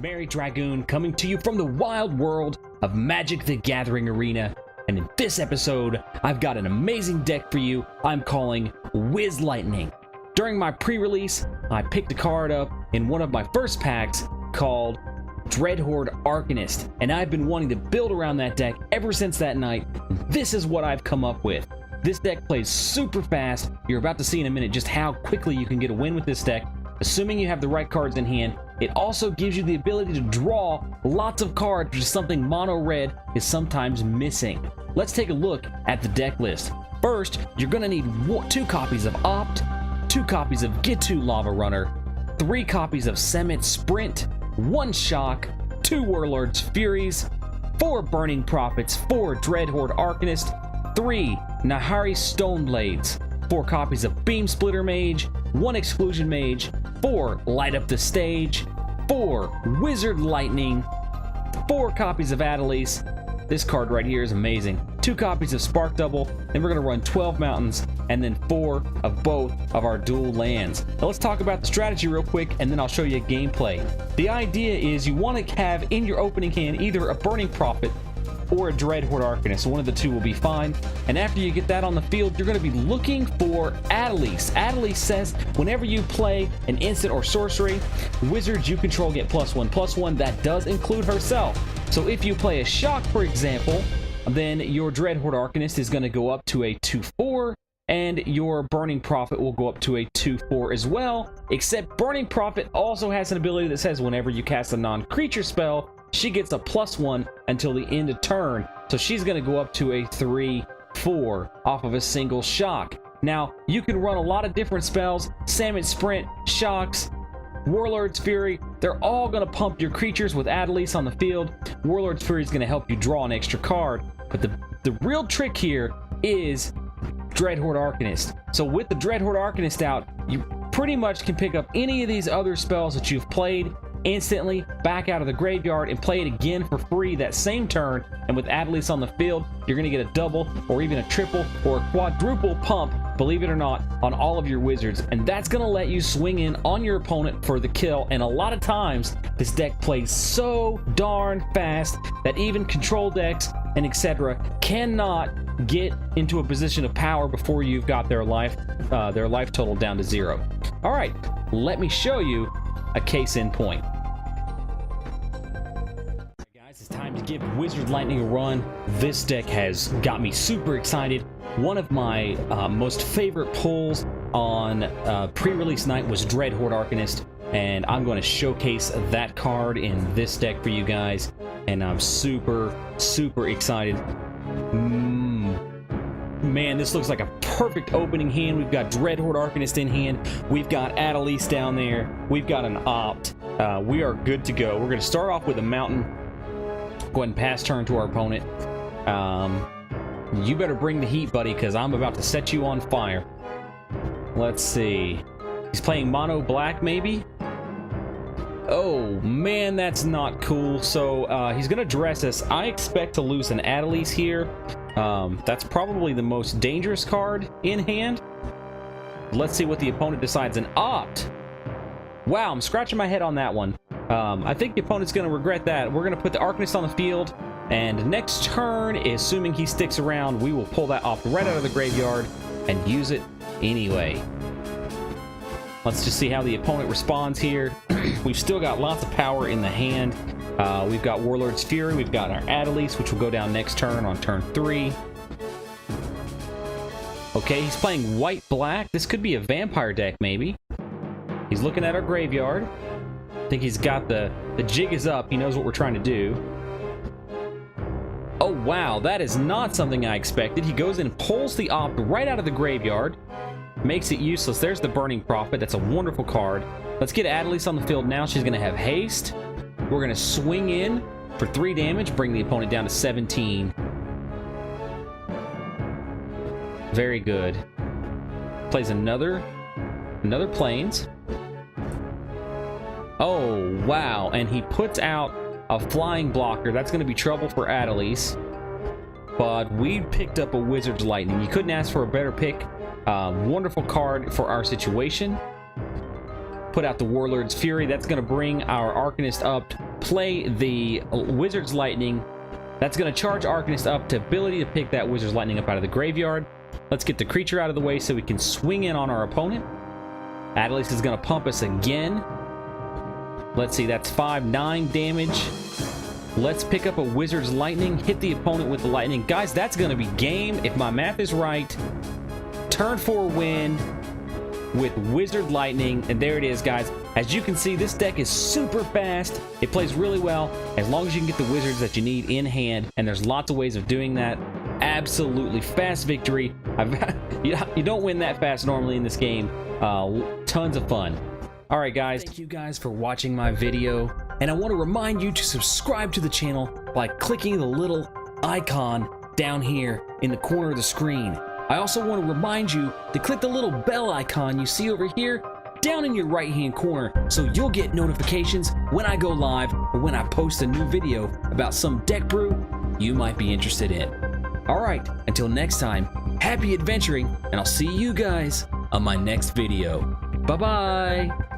Merry Dragoon coming to you from the wild world of Magic the Gathering Arena. And in this episode, I've got an amazing deck for you I'm calling Whiz Lightning. During my pre-release, I picked a card up in one of my first packs called Dreadhoard Arcanist, and I've been wanting to build around that deck ever since that night. This is what I've come up with. This deck plays super fast. You're about to see in a minute just how quickly you can get a win with this deck, assuming you have the right cards in hand. It also gives you the ability to draw lots of cards, which is something mono red is sometimes missing. Let's take a look at the deck list. First, you're going to need 2 copies of Opt, 2 copies of Gitu Lava Runner, 3 copies of Semet Sprint, 1 Shock, 2 Warlord's Furies, 4 Burning Prophets, 4 Dreadhoard Arcanist, 3 Nahari Stoneblades, 4 copies of Beam Splitter Mage, 1 Exclusion Mage, 4 Light Up the Stage, 4 Wizard Lightning, 4 copies of Adelice. This card right here is amazing. 2 copies of Spark Double, then we're going to run 12 Mountains, and then 4 of both of our dual lands. Now let's talk about the strategy real quick, and then I'll show you gameplay. The idea is you want to have in your opening hand either a Burning Prophet or a Dreadhoard Arcanist. One of the two will be fine. And after you get that on the field, you're going to be looking for Adelice. Adelice says whenever you play an instant or sorcery, wizards you control get +1/+1. That does include herself. So if you play a Shock, for example, then your Dreadhoard Arcanist is going to go up to a 2/4, and your Burning Prophet will go up to a 2/4 as well, except Burning Prophet also has an ability that says whenever you cast a non-creature spell, she gets a +1 until the end of turn. So she's going to go up to a 3/4 off of a single Shock. Now, you can run a lot of different spells. Semet Sprint, Shocks, Warlord's Fury, they're all going to pump your creatures with Adelice on the field. Warlord's Fury is going to help you draw an extra card. But the real trick here is Dreadhoard Arcanist. So with the Dreadhoard Arcanist out, you pretty much can pick up any of these other spells that you've played instantly, back out of the graveyard, and play it again for free that same turn. And with Adelice on the field, you're going to get a double or even a triple or a quadruple pump, believe it or not, on all of your wizards. And that's going to let you swing in on your opponent for the kill. And a lot of times, this deck plays so darn fast that even control decks and etc. cannot get into a position of power before you've got their life total down to 0. All right, let me show you a case in point. It's time to give Wizard Lightning a run. This deck has got me super excited. One of my most favorite pulls on pre-release night was Dreadhoard Arcanist, and I'm going to showcase that card in this deck for you guys, and I'm super excited. Man, this looks like a perfect opening hand. We've got Dreadhoard Arcanist in hand. We've got Adelice down there. We've got an Opt. We are good to go. We're going to start off with a Mountain. Go ahead and pass turn to our opponent. You better bring the heat, buddy, because I'm about to set you on fire. Let's see. He's playing mono black, maybe? Oh, man, that's not cool. So he's going to dress us. I expect to lose an Adelice here. That's probably the most dangerous card in hand. Let's see what the opponent decides. An Opt. Wow, I'm scratching my head on that one. I think the opponent's going to regret that. We're going to put the Arcanist on the field, and next turn, assuming he sticks around, we will pull that off right out of the graveyard and use it anyway. Let's just see how the opponent responds here. We've still got lots of power in the hand. We've got Warlord's Fury. We've got our Adelice, which will go down next turn on turn 3. Okay, he's playing white-black. This could be a vampire deck, maybe. He's looking at our graveyard. I think he's got the jig is up. He knows what we're trying to do. Oh, wow. That is not something I expected. He goes in and pulls the Opt right out of the graveyard. Makes it useless. There's the Burning Prophet. That's a wonderful card. Let's get Adelice on the field now. She's going to have haste. We're going to swing in for 3 damage, bring the opponent down to 17. Very good. Plays another Plains. Oh, wow. And he puts out a flying blocker. That's going to be trouble for Adelice. But we picked up a Wizard's Lightning. You couldn't ask for a better pick. Wonderful card for our situation. put out the Warlord's Fury. That's going to bring our Arcanist up, play the Wizard's Lightning. That's going to charge Arcanist up to ability to pick that Wizard's Lightning up out of the graveyard. Let's get the creature out of the way so we can swing in on our opponent. Adelice is going to pump us again. Let's see, that's 5-9 damage. Let's pick up a Wizard's Lightning, hit the opponent with the Lightning. Guys, that's going to be game, if my math is right. Turn 4 win with Wizard Lightning, and there it is, guys. As you can see, this deck is super fast. It plays really well as long as you can get the wizards that you need in hand, and there's lots of ways of doing that. Absolutely fast victory. You don't win that fast normally in this game. Tons of fun. All right, guys. Thank you guys for watching my video, and I want to remind you to subscribe to the channel by clicking the little icon down here in the corner of the screen. I also want to remind you to click the little bell icon you see over here down in your right hand corner so you'll get notifications when I go live or when I post a new video about some deck brew you might be interested in. Alright, until next time, happy adventuring, and I'll see you guys on my next video. Bye-bye!